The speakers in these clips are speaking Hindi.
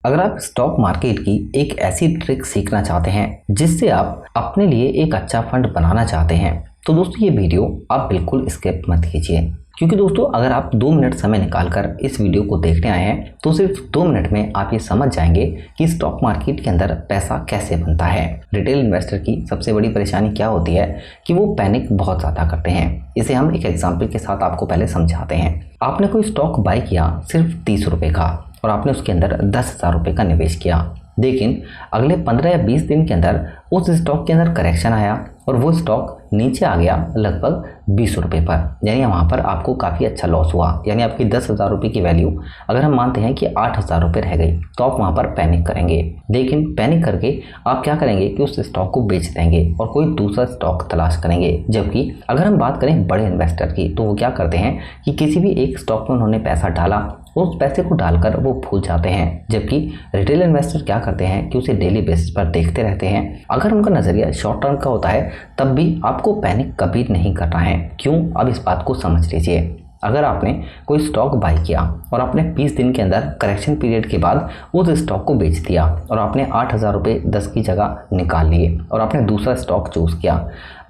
अगर आप स्टॉक मार्केट की एक ऐसी ट्रिक सीखना चाहते हैं जिससे आप अपने लिए एक अच्छा फंड बनाना चाहते हैं तो दोस्तों ये वीडियो आप बिल्कुल स्किप मत कीजिए, क्योंकि दोस्तों अगर आप 2 मिनट समय निकालकर इस वीडियो को देखने आए हैं तो सिर्फ 2 मिनट में आप ये समझ जाएंगे कि स्टॉक मार्केट के अंदर पैसा कैसे बनता है। रिटेल इन्वेस्टर की सबसे बड़ी परेशानी क्या होती है कि वो पैनिक बहुत ज़्यादा करते हैं। इसे हम एक एग्जाम्पल के साथ आपको पहले समझाते हैं। आपने कोई स्टॉक बाय किया सिर्फ 30 रुपये का और आपने उसके अंदर 10,000 रुपये का निवेश किया, लेकिन अगले 15 या 20 दिन के अंदर उस स्टॉक के अंदर करेक्शन आया और वो स्टॉक नीचे आ गया लगभग 20 रुपये पर, यानी वहाँ पर आपको काफ़ी अच्छा लॉस हुआ। यानी आपकी 10,000 रुपये की वैल्यू अगर हम मानते हैं कि 8,000 रुपये रह गई तो आप वहाँ पर पैनिक करेंगे। लेकिन पैनिक करके आप क्या करेंगे कि उस स्टॉक को बेच देंगे और कोई दूसरा स्टॉक तलाश करेंगे। जबकि अगर हम बात करें बड़े इन्वेस्टर की तो वो क्या करते हैं कि किसी भी एक स्टॉक में उन्होंने पैसा डाला, उस पैसे को डालकर वो भूल जाते हैं। जबकि रिटेल इन्वेस्टर क्या करते हैं कि उसे डेली बेसिस पर देखते रहते हैं। अगर उनका नज़रिया शॉर्ट टर्म का होता है तब भी आपको पैनिक कभी नहीं करना है। क्यों? अब इस बात को समझ लीजिए। अगर आपने कोई स्टॉक बाय किया और आपने 20 दिन के अंदर करेक्शन पीरियड के बाद उस स्टॉक को बेच दिया और आपने 8,000 रुपये 10 की जगह निकाल लिए और आपने दूसरा स्टॉक चूज़ किया।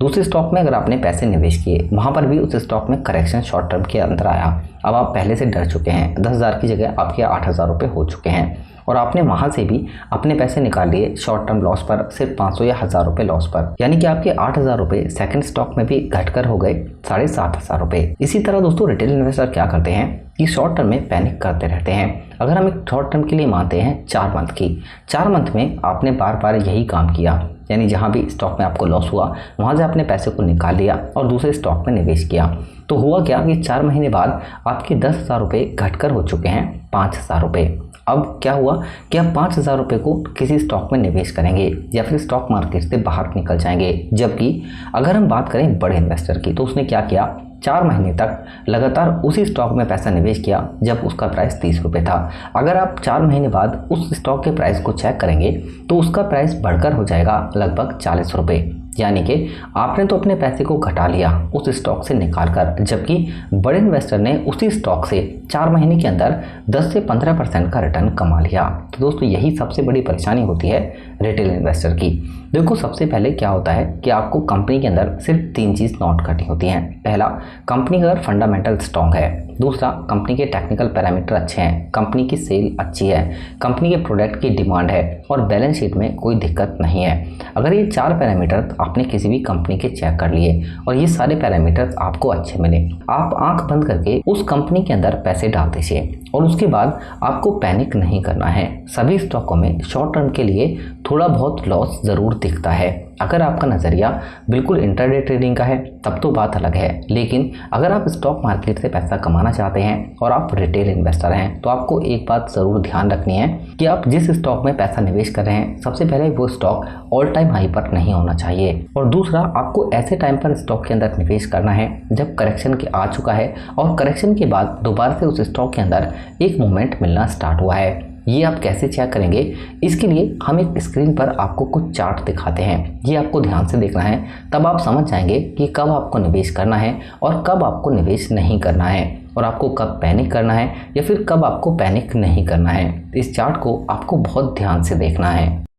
दूसरे स्टॉक में अगर आपने पैसे निवेश किए, वहाँ पर भी उस स्टॉक में करेक्शन शॉर्ट टर्म के अंदर आया। अब आप पहले से डर चुके हैं, 10,000 की जगह आपके 8,000 रुपये हो चुके हैं और आपने वहाँ से भी अपने पैसे निकाल लिए शॉर्ट टर्म लॉस पर, सिर्फ 500 या 1,000 रुपये लॉस पर। यानी कि आपके 8,000 रुपये सेकंड स्टॉक में भी घटकर हो गए 7,500 रुपये। इसी तरह दोस्तों रिटेल इन्वेस्टर क्या करते हैं कि शॉर्ट टर्म में पैनिक करते रहते हैं। अगर हम एक शॉर्ट टर्म के लिए मानते हैं 4 मंथ की, 4 मंथ में आपने बार बार यही काम किया, यानी जहाँ भी स्टॉक में आपको लॉस हुआ वहाँ से आपने पैसे को निकाल लिया और दूसरे स्टॉक में निवेश किया। तो हुआ क्या कि 4 महीने बाद आपके 10,000 रुपये घटकर हो चुके हैं 5,000 रुपये। अब क्या हुआ कि आप 5,000 रुपये को किसी स्टॉक में निवेश करेंगे या फिर स्टॉक मार्केट से बाहर निकल जाएंगे। जबकि अगर हम बात करें बड़े इन्वेस्टर की तो उसने क्या किया, 4 महीने तक लगातार उसी स्टॉक में पैसा निवेश किया जब उसका प्राइस 30 रुपये था। अगर आप 4 महीने बाद उस स्टॉक के प्राइस को चेक करेंगे तो उसका प्राइस बढ़कर हो जाएगा लगभग 40 रुपये। यानी कि आपने तो अपने पैसे को घटा लिया उस स्टॉक से निकाल कर, जबकि बड़े इन्वेस्टर ने उसी स्टॉक से 4 महीने के अंदर 10 से 15% का रिटर्न कमा लिया। तो दोस्तों यही सबसे बड़ी परेशानी होती है रिटेल इन्वेस्टर की। देखो सबसे पहले क्या होता है कि आपको कंपनी के अंदर सिर्फ 3 चीज़ नोट करनी होती हैं। पहला, कंपनी का फंडामेंटल स्ट्रॉन्ग है। दूसरा, कंपनी के टेक्निकल पैरामीटर अच्छे हैं, कंपनी की सेल अच्छी है, कंपनी के प्रोडक्ट की डिमांड है और बैलेंस शीट में कोई दिक्कत नहीं है। अगर ये 4 पैरामीटर आपने किसी भी कंपनी के चेक कर लिए और ये सारे पैरामीटर आपको अच्छे मिले, आप आंख बंद करके उस कंपनी के अंदर पैसे डाल दीजिए और उसके बाद आपको पैनिक नहीं करना है। सभी स्टॉकों में शॉर्ट टर्म के लिए थोड़ा बहुत लॉस ज़रूर दिखता है। अगर आपका नज़रिया बिल्कुल इंट्राडे ट्रेडिंग का है तब तो बात अलग है, लेकिन अगर आप स्टॉक मार्केट से पैसा कमाना चाहते हैं और आप रिटेल इन्वेस्टर हैं तो आपको एक बात ज़रूर ध्यान रखनी है कि आप जिस स्टॉक में पैसा निवेश कर रहे हैं सबसे पहले वो स्टॉक ऑल टाइम हाई पर नहीं होना चाहिए और दूसरा, आपको ऐसे टाइम पर स्टॉक के अंदर निवेश करना है जब करेक्शन के आ चुका है और करेक्शन के बाद दोबारा से उस स्टॉक के अंदर एक मूवमेंट मिलना स्टार्ट हुआ है। ये आप कैसे चेक करेंगे, इसके लिए हम एक स्क्रीन पर आपको कुछ चार्ट दिखाते हैं। ये आपको ध्यान से देखना है, तब आप समझ जाएंगे कि कब आपको निवेश करना है और कब आपको निवेश नहीं करना है और आपको कब पैनिक करना है या फिर कब आपको पैनिक नहीं करना है। इस चार्ट को आपको बहुत ध्यान से देखना है।